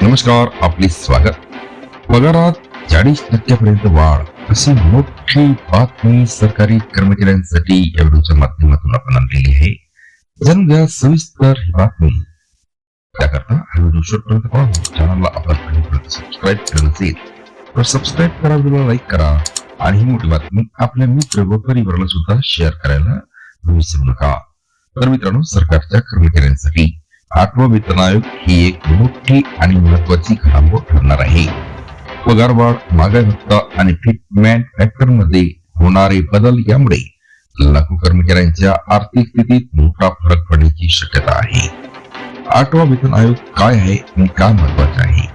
नमस्कार, आपले स्वागत. पगारात 40% वाढ अशी मोठी बातमी सरकारी कर्मचाऱ्यांसाठी या व्हिडिओच्या माध्यमातून आपण आणलेली आहे. जाणून घ्या सविस्तर ही बातमी. त्याकरता हा व्हिडिओ शेवटपर्यंत पहा. चॅनलला आपण सबस्क्राईब केलं नसेल तर सबस्क्राईब करा, व्हिडिओला लाईक करा आणि ही मोठी बातमी आपल्या मित्र व परिवाराला सुद्धा शेअर करायला विसरू नका. तर मित्रांनो, सरकारच्या कर्मचाऱ्यांसाठी 8वा वेतन आयोग ही एक मोठी आणि महत्वाची घडामोड ठरणार आहे. पगारवाढ, महागाई भत्ता आणि फिटमेंट फॅक्टर मध्ये होणारे बदल यामुळे लाखो कर्मचाऱ्यांच्या आर्थिक स्थितीत मोठा फरक पडण्याची शक्यता आहे. 8वा वेतन आयोग काय आहे आणि का महत्वाचा आहे?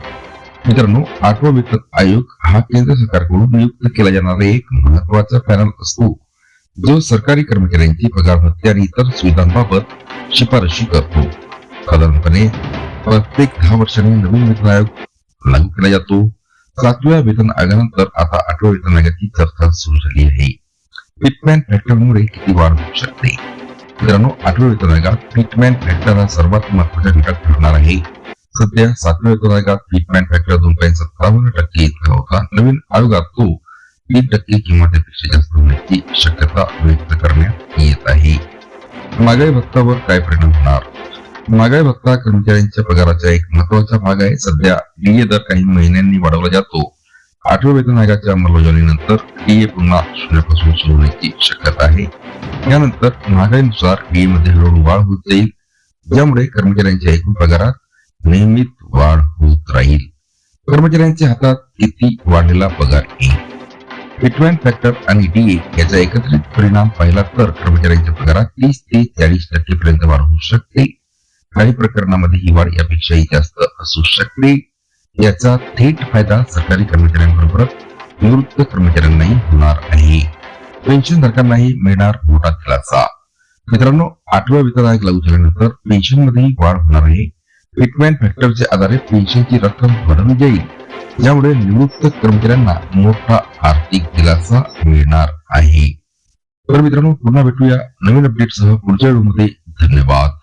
मित्रांनो, 8वा वेतन आयोग हा केंद्र सरकारकडून नियुक्त केला जाणारा एक महत्वाचा पॅनल असतो, जो सरकारी कर्मचाऱ्यांची पगार भत्ते आणि इतर सुविधांबाबत शिफारशी करतो. साधारणपणे प्रत्येक 10 वर्षांनी नवीन वेतन आयोग लागू केला जातो. 7व्या वेतन आयोगानंतर आता 8व्या वेतन आयोगाची चर्चा सुरू झाली आहे. फिटमेंट फॅक्टरमुळे किती वाढ होऊ शकते? मित्रांनो, 8व्या वेतन आयोगात फिटमेंट फॅक्टर हा सर्वात महत्वाचा घटक ठरणार आहे. सध्या 7व्या वेतन आयोगात फिटमेंट फॅक्टर 2.57% इतका होता. नवीन आयोगात तो 3% किंवा त्यापेक्षा जास्त होण्याची शक्यता व्यक्त करण्यात येत आहे. महागाई भत्त्यावर काय परिणाम होणार? महागाई भत्ता कर्मचाऱ्यांच्या पगाराचा एक महत्वाचा भाग आहे. सध्या डीए दर काही महिन्यांनी वाढवला जातो. 8व्या वेतन आयोगाच्या अंमलबजावणीनंतर डीए पुन्हा 0 पासून सुरू होण्याची शक्यता आहे. यानंतर महागाईनुसार डीए मध्ये हळूहळू वाढ होत जाईल, ज्यामुळे कर्मचाऱ्यांच्या एकूण पगारात नियमित वाढ होत राहील. कर्मचाऱ्यांच्या हातात किती वाढलेला पगार येईल? फिटमेंट फॅक्टर आणि डीए याचा एकत्रित परिणाम पाहिला तर कर्मचाऱ्यांच्या पगारात 30 ते 40% पर्यंत वाढ होऊ शकते. काही प्रकरणामध्ये ही वाढ यापेक्षाही जास्त असू शकते. याचा थेट फायदा सरकारी कर्मचाऱ्यांबरोबरच निवृत्त कर्मचाऱ्यांनाही होणार आहे. पेन्शनधारकांनाही मिळणार मोठा दिलासा. मित्रांनो, 8वा वेतन आयोग लागू झाल्यानंतर पेन्शन मध्येही वाढ होणार आहे. फिटमेंट फॅक्टरच्या आधारे पेन्शनची रक्कम वाढवली जाईल, ज्यामुळे निवृत्त कर्मचाऱ्यांना मोठा आर्थिक दिलासा मिळणार आहे. तर मित्रांनो, पुन्हा भेटूया नवीन अपडेटसह पुढच्या व्हिडिओमध्ये. धन्यवाद.